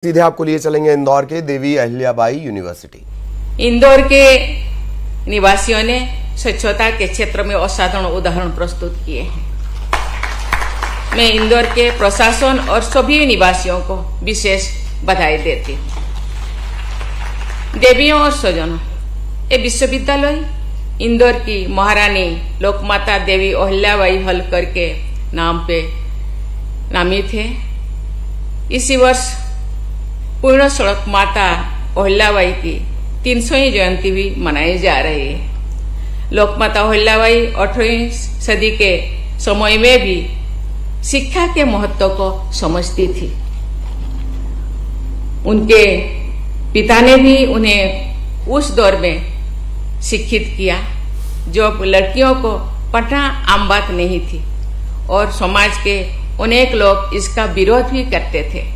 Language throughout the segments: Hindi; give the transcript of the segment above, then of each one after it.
सीधे आपको लिए चलेंगे इंदौर के देवी अहिल्याबाई यूनिवर्सिटी। इंदौर के निवासियों ने स्वच्छता के क्षेत्र में असाधारण उदाहरण प्रस्तुत किए हैं। मैं इंदौर के प्रशासन और सभी निवासियों को विशेष बधाई देती हूँ। देवियों और स्वजनों, ये विश्वविद्यालय इंदौर की महारानी लोकमाता देवी अहिल्याबाई होलकर के नाम पे नामित है। इसी वर्ष पूर्ण सड़क माता अहिल्याबाई की 300वीं जयंती भी मनाई जा रही है। लोकमाता अहिल्याबाई 18वीं सदी के समय में भी शिक्षा के महत्व को समझती थी। उनके पिता ने भी उन्हें उस दौर में शिक्षित किया जब लड़कियों को पढ़ना आम बात नहीं थी और समाज के अनेक लोग इसका विरोध भी करते थे।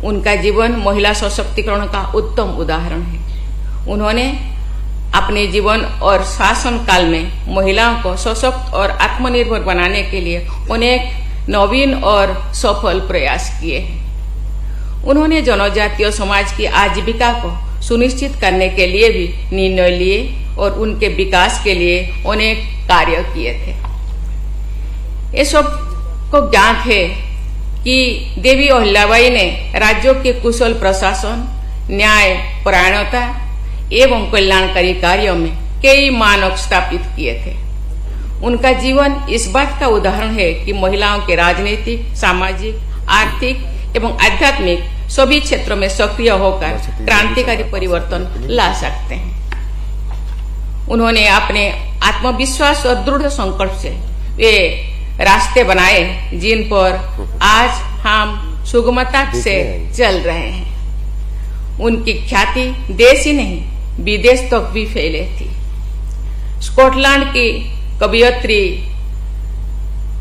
उनका जीवन महिला सशक्तिकरण का उत्तम उदाहरण है। उन्होंने अपने जीवन और शासन काल में महिलाओं को सशक्त और आत्मनिर्भर बनाने के लिए अनेक नवीन और सफल प्रयास किए हैं। उन्होंने जनजातीय समाज की आजीविका को सुनिश्चित करने के लिए भी निर्णय लिए और उनके विकास के लिए अनेक कार्य किए थे। ये सब को ज्ञात है कि देवी अहिल्याबाई ने राज्यों के कुशल प्रशासन, न्याय परायणता एवं कल्याणकारी कार्यों में कई मानक स्थापित किए थे। उनका जीवन इस बात का उदाहरण है कि महिलाओं के राजनीतिक, सामाजिक, आर्थिक एवं आध्यात्मिक सभी क्षेत्रों में सक्रिय होकर क्रांतिकारी परिवर्तन ला सकते हैं। उन्होंने अपने आत्मविश्वास और दृढ़ संकल्प से वे रास्ते बनाए जिन पर आज हम सुगमता से चल रहे हैं। उनकी ख्याति देश ही नहीं विदेश तक भी फैले थी। स्कॉटलैंड की कवयित्री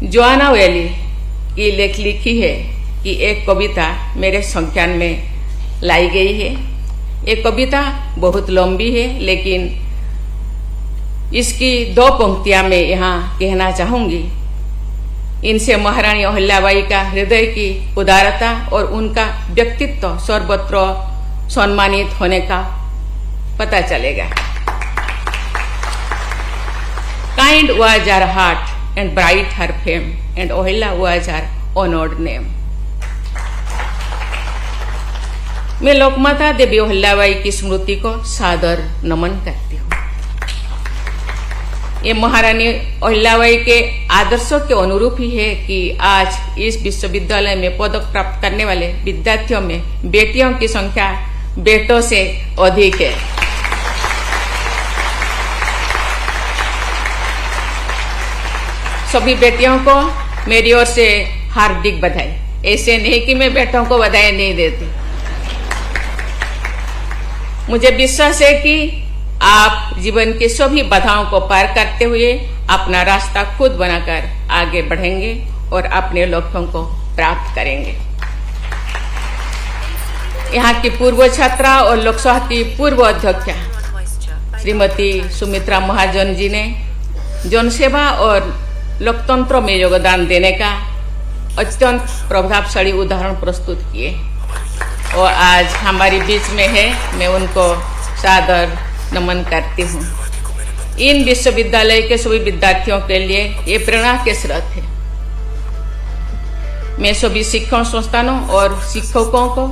जोआना वेली की लेख लिखी है कि एक कविता मेरे संज्ञान में लाई गई है। ये कविता बहुत लंबी है, लेकिन इसकी 2 पंक्तियां मैं यहाँ कहना चाहूंगी। इनसे महारानी अहिल्याबाई का हृदय की उदारता और उनका व्यक्तित्व सर्वत्र सम्मानित होने का पता चलेगा। Kind was her heart and bright her fame and Ahilya was her honoured name. मैं लोकमाता देवी अहिल्याबाई की स्मृति को सादर नमन करती हूँ। ये महारानी अहिल्याबाई के आदर्शों के अनुरूप ही है कि आज इस विश्वविद्यालय में पदक प्राप्त करने वाले विद्यार्थियों में बेटियों की संख्या बेटों से अधिक है। सभी बेटियों को मेरी ओर से हार्दिक बधाई। ऐसे नहीं कि मैं बेटों को बधाई नहीं देती। मुझे विश्वास है कि आप जीवन के सभी बाधाओं को पार करते हुए अपना रास्ता खुद बनाकर आगे बढ़ेंगे और अपने लक्ष्यों को प्राप्त करेंगे। यहाँ की पूर्व छात्रा और लोकसभा की पूर्व अध्यक्षा श्रीमती सुमित्रा महाजन जी ने जनसेवा और लोकतंत्र में योगदान देने का अत्यंत प्रभावशाली उदाहरण प्रस्तुत किए और आज हमारे बीच में है। मैं उनको सादर नमन करती हूँ। इन विश्वविद्यालय के सभी विद्यार्थियों के लिए ये प्रेरणा के स्रोत है। मैं सभी शिक्षण संस्थानों और शिक्षकों को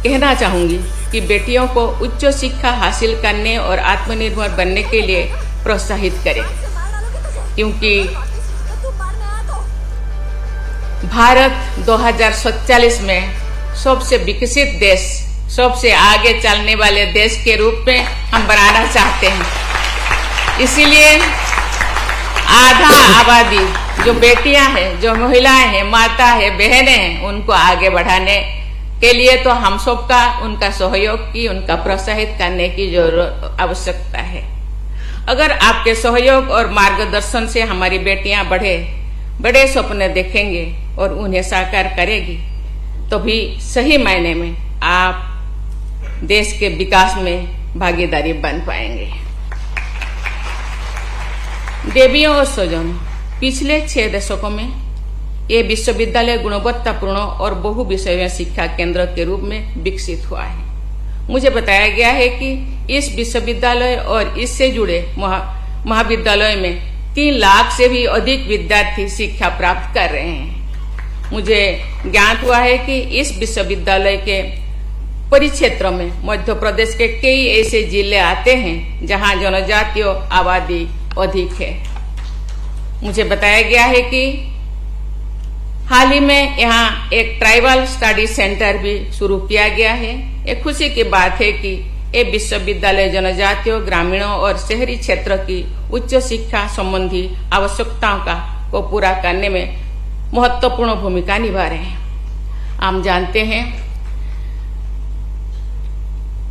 कहना चाहूंगी कि बेटियों को उच्च शिक्षा हासिल करने और आत्मनिर्भर बनने के लिए प्रोत्साहित करें, क्योंकि भारत 2047 में सबसे विकसित देश, सबसे आगे चलने वाले देश के रूप में हम बनाना चाहते हैं। इसीलिए आधा आबादी जो बेटियां हैं, जो महिलाएं हैं, माता है, बहनें हैं, उनको आगे बढ़ाने के लिए तो हम सबका उनका सहयोग की, उनका प्रोत्साहित करने की जरूरत आवश्यकता है। अगर आपके सहयोग और मार्गदर्शन से हमारी बेटियां बड़े सपने देखेंगे और उन्हें साकार करेगी, तो भी सही मायने में आप देश के विकास में भागीदारी बन पाएंगे। देवियों और स्वजनों, पिछले 6 दशकों में ये विश्वविद्यालय गुणवत्तापूर्ण और बहु विषयीय शिक्षा केंद्र के रूप में विकसित हुआ है। मुझे बताया गया है कि इस विश्वविद्यालय और इससे जुड़े महाविद्यालय में 3 लाख से भी अधिक विद्यार्थी शिक्षा प्राप्त कर रहे हैं। मुझे ज्ञात हुआ है कि इस विश्वविद्यालय के परिक्षेत्र में मध्य प्रदेश के कई ऐसे जिले आते हैं जहां जनजातीय आबादी अधिक है। मुझे बताया गया है कि हाल ही में यहाँ एक ट्राइबल स्टडी सेंटर भी शुरू किया गया है। एक खुशी की बात है कि ये विश्वविद्यालय जनजातीय, ग्रामीणों और शहरी क्षेत्र की उच्च शिक्षा संबंधी आवश्यकताओं को पूरा करने में महत्वपूर्ण भूमिका निभा रहे हैं। हम जानते हैं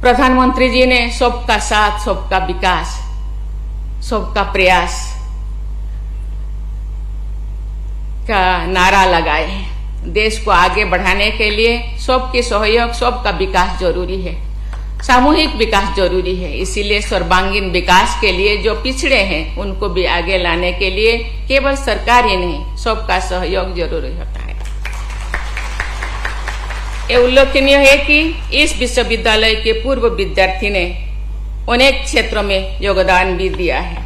प्रधानमंत्री जी ने सबका साथ, सबका विकास, सबका प्रयास का नारा लगाए हैं। देश को आगे बढ़ाने के लिए सबके सहयोग, सबका विकास जरूरी है, सामूहिक विकास जरूरी है। इसीलिए सर्वांगीण विकास के लिए जो पिछड़े हैं उनको भी आगे लाने के लिए केवल सरकार ही नहीं, सबका सहयोग जरूरी होता है। ये उल्लेखनीय है कि इस विश्वविद्यालय के पूर्व विद्यार्थी ने अनेक क्षेत्रों में योगदान भी दिया है।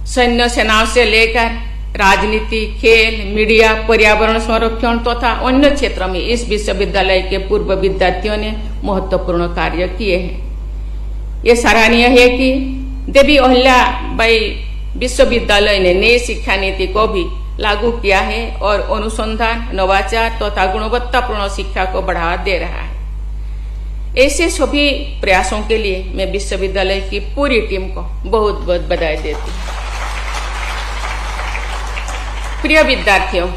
सैन्य सेनाओं से लेकर राजनीति, खेल, मीडिया, पर्यावरण संरक्षण तथा अन्य क्षेत्रों में इस विश्वविद्यालय के पूर्व विद्यार्थियों ने महत्वपूर्ण कार्य किए हैं। ये सराहनीय है कि देवी अहिल्याबाई विश्वविद्यालय ने नई शिक्षा नीति को भी लागू किया है और अनुसंधान, नवाचार तथा गुणवत्तापूर्ण शिक्षा को बढ़ावा दे रहा है। ऐसे सभी प्रयासों के लिए मैं विश्वविद्यालय की पूरी टीम को बहुत बहुत बधाई देती हूँ। प्रिय विद्यार्थियों,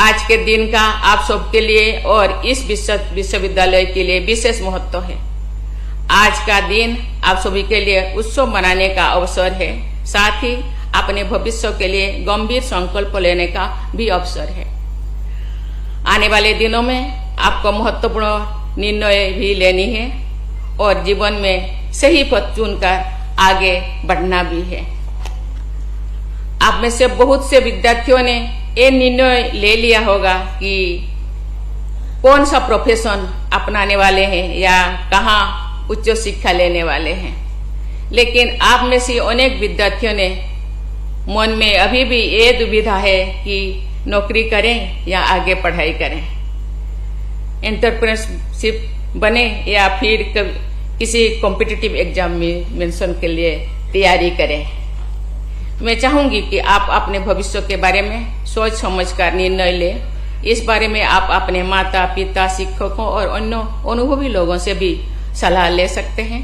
आज के दिन का आप सबके लिए और इस विश्वविद्यालय के लिए विशेष महत्व है। आज का दिन आप सभी के लिए उत्सव मनाने का अवसर है, साथ ही अपने भविष्य के लिए गंभीर संकल्प लेने का भी अवसर है। आने वाले दिनों में आपको महत्वपूर्ण निर्णय भी लेनी है और जीवन में सही पथ चुनकर आगे बढ़ना भी है। आप में से बहुत से विद्यार्थियों ने ये निर्णय ले लिया होगा कि कौन सा प्रोफेशन अपनाने वाले हैं या कहाँ उच्च शिक्षा लेने वाले हैं, लेकिन आप में से अनेक विद्यार्थियों ने मन में अभी भी ये दुविधा है कि नौकरी करें या आगे पढ़ाई करें, एंटरप्रेन्योरशिप बने या फिर किसी कॉम्पिटिटिव एग्जामिनेशन के लिए तैयारी करें। मैं चाहूंगी कि आप अपने भविष्य के बारे में सोच समझकर निर्णय लें। इस बारे में आप अपने माता पिता, शिक्षकों और अन्य अनुभवी लोगों से भी सलाह ले सकते हैं।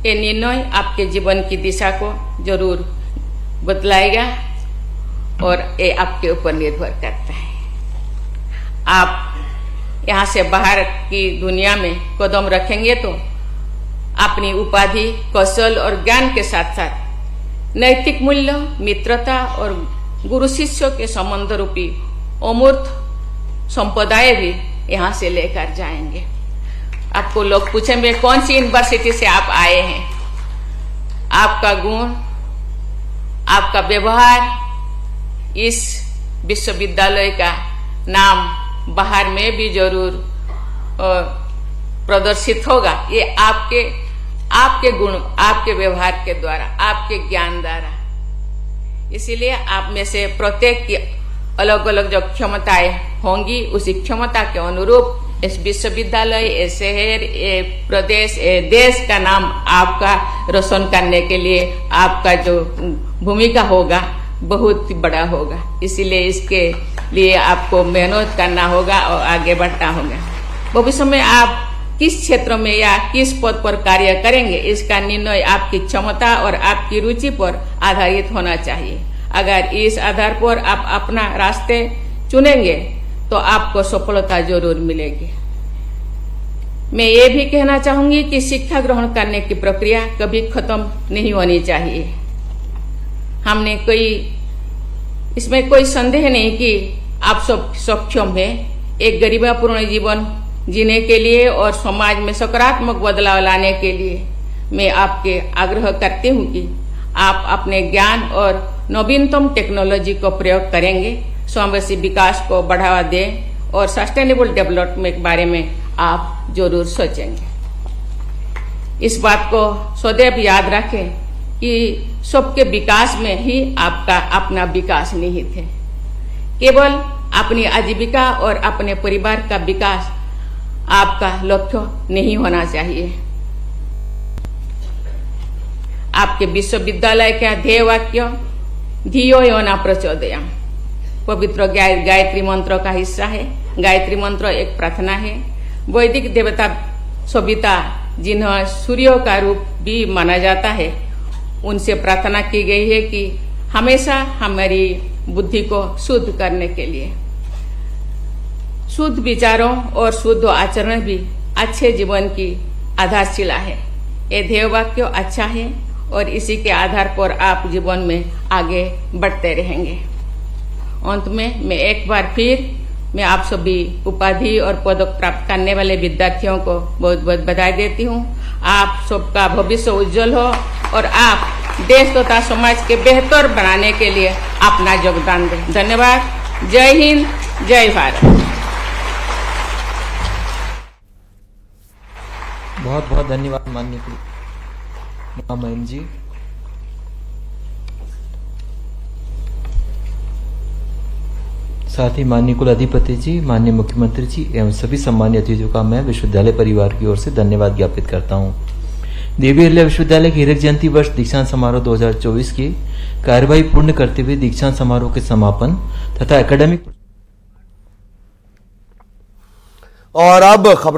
ये निर्णय आपके जीवन की दिशा को जरूर बदलाएगा और ये आपके ऊपर निर्भर करता है। आप यहाँ से बाहर की दुनिया में कदम रखेंगे तो अपनी उपाधि, कौशल और ज्ञान के साथ साथ नैतिक मूल्य, मित्रता और गुरु शिष्यों के संबंध रूपी अमूर्त संपदाएं भी यहाँ से लेकर जाएंगे। आपको लोग पूछेंगे कौन सी यूनिवर्सिटी से आप आए हैं, आपका गुण, आपका व्यवहार इस विश्वविद्यालय का नाम बाहर में भी जरूर प्रदर्शित होगा। ये आपके गुण, आपके व्यवहार के द्वारा, आपके ज्ञान द्वारा। इसीलिए आप में से प्रत्येक की अलग अलग जो क्षमताएं होंगी, उसी क्षमता के अनुरूप इस विश्वविद्यालय, ये शहर, ये प्रदेश, ये देश का नाम आपका रोशन करने के लिए आपका जो भूमिका होगा बहुत बड़ा होगा। इसीलिए इसके लिए आपको मेहनत करना होगा और आगे बढ़ना होगा। भविष्य में आप किस क्षेत्र में या किस पद पर कार्य करेंगे, इसका निर्णय आपकी क्षमता और आपकी रुचि पर आधारित होना चाहिए। अगर इस आधार पर आप अपना रास्ते चुनेंगे तो आपको सफलता जरूर मिलेगी। मैं ये भी कहना चाहूंगी कि शिक्षा ग्रहण करने की प्रक्रिया कभी खत्म नहीं होनी चाहिए। हमने इसमें कोई संदेह नहीं कि आप सब सक्षम हैं एक गरिमापूर्ण जीवन जीने के लिए और समाज में सकारात्मक बदलाव लाने के लिए। मैं आपके आग्रह करती हूँ कि आप अपने ज्ञान और नवीनतम टेक्नोलॉजी को प्रयोग करेंगे समावेशी विकास को बढ़ावा दें और सस्टेनेबल डेवलपमेंट के बारे में आप जरूर सोचेंगे। इस बात को सदैव याद रखें कि सबके विकास में ही आपका अपना विकास निहित है। केवल अपनी आजीविका और अपने परिवार का विकास आपका लक्ष्य नहीं होना चाहिए। आपके विश्वविद्यालय का ध्येय वाक्य धियो यो न प्रचोदयाम पवित्र गायत्री मंत्र का हिस्सा है। गायत्री मंत्र एक प्रार्थना है। वैदिक देवता सविता, जिन्हें सूर्य का रूप भी माना जाता है, उनसे प्रार्थना की गई है कि हमेशा हमारी बुद्धि को शुद्ध करने के लिए। शुद्ध विचारों और शुद्ध आचरण भी अच्छे जीवन की आधारशिला है। ये ध्येय वाक्य अच्छा है और इसी के आधार पर आप जीवन में आगे बढ़ते रहेंगे। अंत में मैं एक बार फिर आप सभी उपाधि और पदक प्राप्त करने वाले विद्यार्थियों को बहुत बहुत बधाई देती हूँ। आप सबका भविष्य उज्जवल हो और आप देश तथा समाज के बेहतर बनाने के लिए अपना योगदान दें। धन्यवाद। जय हिंद, जय भारत। बहुत बहुत धन्यवाद माननीय महीम जी। साथ ही माननीय कुलाधिपति जी, माननीय मुख्यमंत्री जी एवं सभी सम्मानित अतिथियों का मैं विश्वविद्यालय परिवार की ओर से धन्यवाद ज्ञापित करता हूं। देवी अहिल्या विश्वविद्यालय के हीरक जयंती वर्ष दीक्षांत समारोह 2024 की कार्यवाही पूर्ण करते हुए दीक्षांत समारोह के समापन तथा एकेडमिक और अब खबर